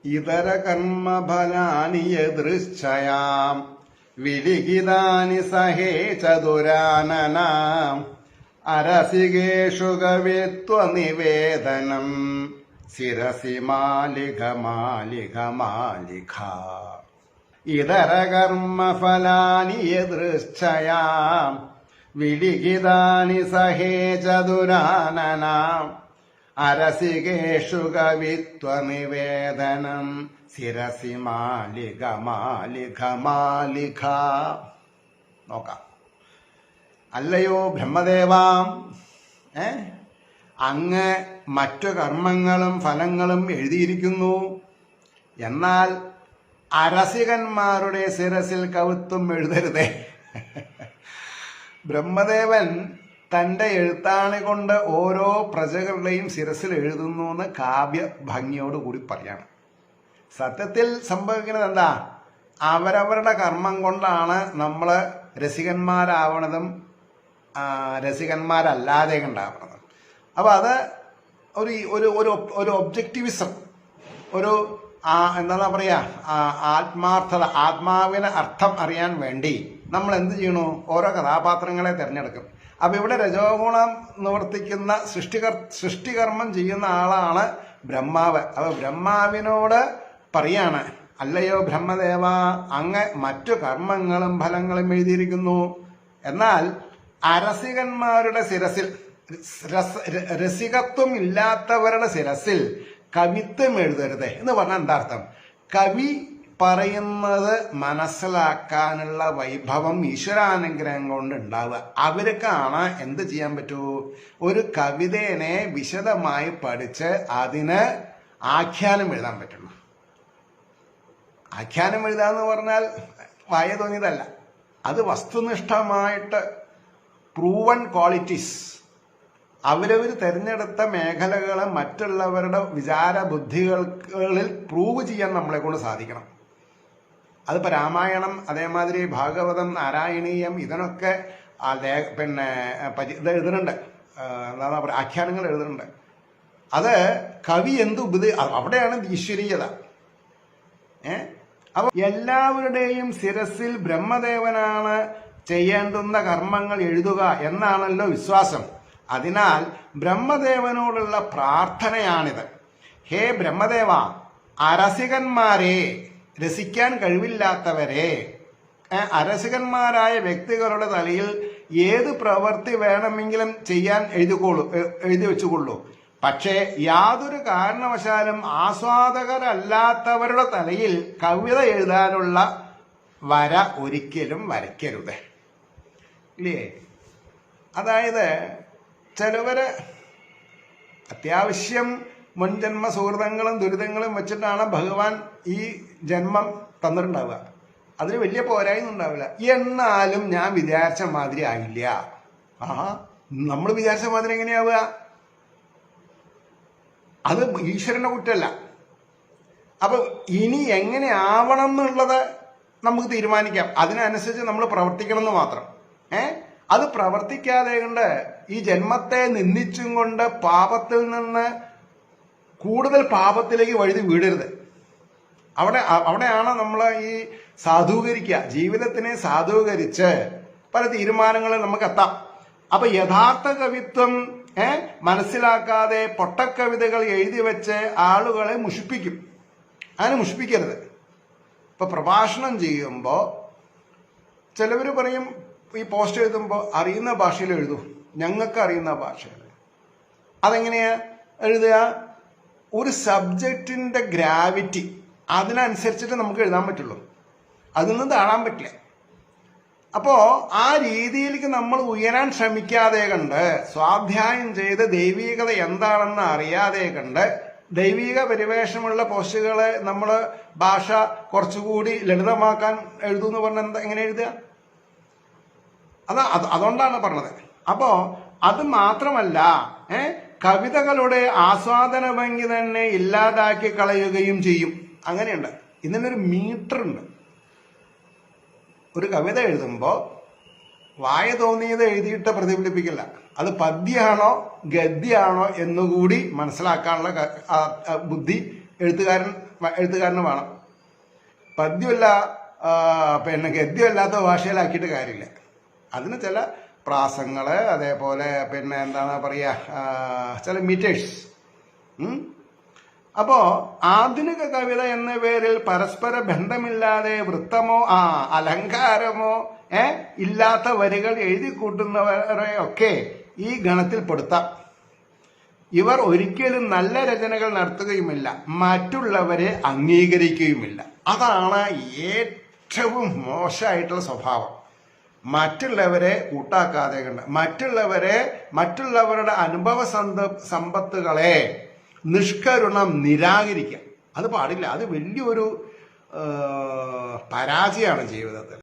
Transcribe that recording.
ഇതര കർമ്മഫലാനി യദൃച്ഛയാം വിലിഖിതാനി സഹേ ചതുരാനനാം അരസികേഷു കവിത്വനിവേദനം ശിരസി മാലിക മാലിക മാലിക. ഇതര കർമ്മഫലാനി യദൃച്ഛയാം വിലിഖിതാനി സഹേ ചതുരാനനാം അരസികേഷു കവിത്വനിവേദനം ശിരസി മാലിക മാലിക മാലിക. നോക്കാം. അല്ലയോ ബ്രഹ്മദേവാം, അങ്ങ് മറ്റു കർമ്മങ്ങളും ഫലങ്ങളും എഴുതിയിരിക്കുന്നു. എന്നാൽ അരസികന്മാരുടെ ശിരസിൽ കവിത്വം എഴുതരുതേ. ബ്രഹ്മദേവൻ തന്റെ എഴുത്താണി കൊണ്ട് ഓരോ പ്രജകളുടെയും ശിരസിൽ എഴുതുന്നു എന്ന് കാവ്യ ഭംഗിയോടുകൂടി പറയാണ്. സത്യത്തിൽ സംഭവിക്കുന്നത് എന്താ? അവരവരുടെ കർമ്മം കൊണ്ടാണ് നമ്മൾ രസികന്മാരാവണതും രസികന്മാരല്ലാതെ ഉണ്ടാവണത്. അപ്പം അത് ഒരു ഒരു ഒരു ഒബ്ജക്റ്റിവിസം, ഒരു എന്താ പറയുക, ആത്മാർത്ഥത, ആത്മാവിന് അർത്ഥം അറിയാൻ വേണ്ടി നമ്മൾ എന്ത് ചെയ്യണു? ഓരോ കഥാപാത്രങ്ങളെ തിരഞ്ഞെടുക്കും. അപ്പം ഇവിടെ രജോഗുണം നിവർത്തിക്കുന്ന സൃഷ്ടികർമ്മം ചെയ്യുന്ന ആളാണ് ബ്രഹ്മാവ്. അപ്പോൾ ബ്രഹ്മാവിനോട് പറയാണ്, അല്ലയോ ബ്രഹ്മദേവ, അങ്ങ് മറ്റു കർമ്മങ്ങളും ഫലങ്ങളും എഴുതിയിരിക്കുന്നു. എന്നാൽ അരസികന്മാരുടെ ശിരസിൽ, രസികത്വം ഇല്ലാത്തവരുടെ ശിരസിൽ കവിത്വം എഴുതരുത് എന്ന് പറഞ്ഞാൽ എന്താ അർത്ഥം? കവി പറയുന്നത് മനസ്സിലാക്കാനുള്ള വൈഭവം ഈശ്വരാനുഗ്രഹം കൊണ്ട് ഉണ്ടാവുക. അവർക്കാണ് എന്ത് ചെയ്യാൻ പറ്റൂ? ഒരു കവിതയെ വിശദമായി പഠിച്ച് അതിന് ആഖ്യാനം എഴുതാൻ പറ്റുള്ളൂ. ആഖ്യാനം എഴുതാന്ന് പറഞ്ഞാൽ വായ തോന്നിയതല്ല. അത് വസ്തുനിഷ്ഠമായിട്ട് പ്രൂവൺ ക്വാളിറ്റീസ്, അവരവർ തിരഞ്ഞെടുത്ത മേഖലകളെ മറ്റുള്ളവരുടെ വിചാര ബുദ്ധികളിൽ പ്രൂവ് ചെയ്യാൻ നമ്മളെ കൊണ്ട് സാധിക്കണം. അതിപ്പോൾ രാമായണം, അതേമാതിരി ഭാഗവതം, നാരായണീയം, ഇതിനൊക്കെ പിന്നെ ഇത് എഴുതുന്നുണ്ട്, എന്താ പറയുക, ആഖ്യാനങ്ങൾ എഴുതുന്നുണ്ട്. അത് കവി അവിടെയാണ് ഈശ്വരീയത. അപ്പൊ എല്ലാവരുടെയും ശിരസിൽ ബ്രഹ്മദേവനാണ് ചെയ്യേണ്ടുന്ന കർമ്മങ്ങൾ എഴുതുക എന്നാണല്ലോ വിശ്വാസം. അതിനാൽ ബ്രഹ്മദേവനോടുള്ള പ്രാർത്ഥനയാണിത്. ഹേ ബ്രഹ്മദേവ, അരസികന്മാരെ, രസിക്കാൻ കഴിവില്ലാത്തവരെ, അരസികന്മാരായ വ്യക്തികളുടെ തലയിൽ ഏത് പ്രവൃത്തി വേണമെങ്കിലും ചെയ്യാൻ എഴുതി വെച്ചുകൊള്ളൂ. പക്ഷേ യാതൊരു കാരണവശാലും ആസ്വാദകരല്ലാത്തവരുടെ തലയിൽ കവിത എഴുതാനുള്ള വര ഒരിക്കലും വരയ്ക്കരുത്. ഇല്ലേ? അതായത് ചിലവര് അത്യാവശ്യം മുൻജന്മ സുഹൃതങ്ങളും ദുരിതങ്ങളും വെച്ചിട്ടാണ് ഭഗവാൻ ഈ ജന്മം തന്നിട്ടുണ്ടാവുക. അതിന് വലിയ പോരായ്മ ഉണ്ടാവില്ല. എന്നാലും ഞാൻ വിചാരിച്ച മാതിരി ആയില്ല. നമ്മൾ വിചാരിച്ച മാതിരി എങ്ങനെയാവുക? അത് ഈശ്വരന്റെ കുറ്റമല്ല. അപ്പൊ ഇനി എങ്ങനെ ആവണം എന്നുള്ളത് നമുക്ക് തീരുമാനിക്കാം. അതിനനുസരിച്ച് നമ്മൾ പ്രവർത്തിക്കണം എന്ന് മാത്രം. അത് പ്രവർത്തിക്കാതെ കൊണ്ട് ഈ ജന്മത്തെ നിന്ദിച്ചും കൊണ്ട് പാപത്തിൽ നിന്ന് കൂടുതൽ പാപത്തിലേക്ക് വഴുതി വീടരുത്. അവിടെയാണ് നമ്മൾ ഈ സാധൂകരിക്കുക, ജീവിതത്തിനെ സാധൂകരിച്ച് പല തീരുമാനങ്ങളിൽ നമുക്ക് എത്താം. അപ്പൊ യഥാർത്ഥ കവിത്വം മനസ്സിലാക്കാതെ പൊട്ടക്കവിതകൾ എഴുതി വെച്ച് ആളുകളെ മുഷിപ്പിക്കും. അങ്ങനെ മുഷിപ്പിക്കരുത്. ഇപ്പൊ പ്രഭാഷണം ചെയ്യുമ്പോൾ ചിലവർ പറയും, ഈ പോസ്റ്റ് എഴുതുമ്പോൾ അറിയുന്ന ഭാഷയിൽ എഴുതൂ, ഞങ്ങൾക്ക് അറിയുന്ന ഭാഷയിൽ. അതെങ്ങനെയാ എഴുതുക? ഒരു സബ്ജക്റ്റിന്റെ ഗ്രാവിറ്റി അതിനനുസരിച്ചിട്ട് നമുക്ക് എഴുതാൻ പറ്റുള്ളൂ. അതിൽ നിന്ന് താഴാൻ പറ്റില്ല. അപ്പോ ആ രീതിയിലേക്ക് നമ്മൾ ഉയരാൻ ശ്രമിക്കാതെ കണ്ട്, സ്വാധ്യായം ചെയ്ത് ദൈവീകത എന്താണെന്ന് അറിയാതെ കണ്ട്, ദൈവിക പരിവേഷമുള്ള പോസ്റ്റുകളെ നമ്മൾ ഭാഷ കുറച്ചുകൂടി ലളിതമാക്കാൻ എഴുതുമെന്ന് പറഞ്ഞാൽ എങ്ങനെ എഴുതുക? അതുകൊണ്ടാണ് പറഞ്ഞത്. അപ്പോ അത് മാത്രമല്ല, കവിതകളുടെ ആസ്വാദന ഭംഗി തന്നെ ഇല്ലാതാക്കി കളയുകയും ചെയ്യും. അങ്ങനെയുണ്ട്. ഇതിനൊരു മീറ്റർ ഉണ്ട്. ഒരു കവിത എഴുതുമ്പോൾ വായ തോന്നിയത് എഴുതിയിട്ട് പ്രതിഫലിപ്പിക്കില്ല. അത് പദ്യമാണോ ഗദ്യമാണോ എന്നുകൂടി മനസ്സിലാക്കാനുള്ള ബുദ്ധി എഴുത്തുകാരൻ എഴുത്തുകാരന് വേണം. പദ്യമല്ല പിന്നെ ഗദ്യമല്ലാത്ത ഭാഷയിലാക്കിയിട്ട് കാര്യമില്ല. അതിന് ചില പ്രാസങ്ങള്, അതേപോലെ പിന്നെ എന്താണ് പറയുക, ചില മീറ്റേഴ്സ്. അപ്പോ ആധുനിക കവിത എന്ന പേരിൽ പരസ്പര ബന്ധമില്ലാതെ വൃത്തമോ അലങ്കാരമോ ഇല്ലാത്ത വരികൾ എഴുതി കൂട്ടുന്നവരെയൊക്കെ ഈ ഗണത്തിൽ പെടുത്താം. ഇവർ ഒരിക്കലും നല്ല രചനകൾ നടത്തുകയുമില്ല, മറ്റുള്ളവരെ അംഗീകരിക്കുകയുമില്ല. അതാണ് ഏറ്റവും മോശമായിട്ടുള്ള സ്വഭാവം. മറ്റുള്ളവരെ കൂട്ടാക്കാതെ കണ്ട് മറ്റുള്ളവരുടെ അനുഭവ സമ്പത്തുകളെ നിഷ്കരുണം നിരാകരിക്കുക. അത് പാടില്ല. അത് വലിയൊരു പരാജയമാണ് ജീവിതത്തിൽ.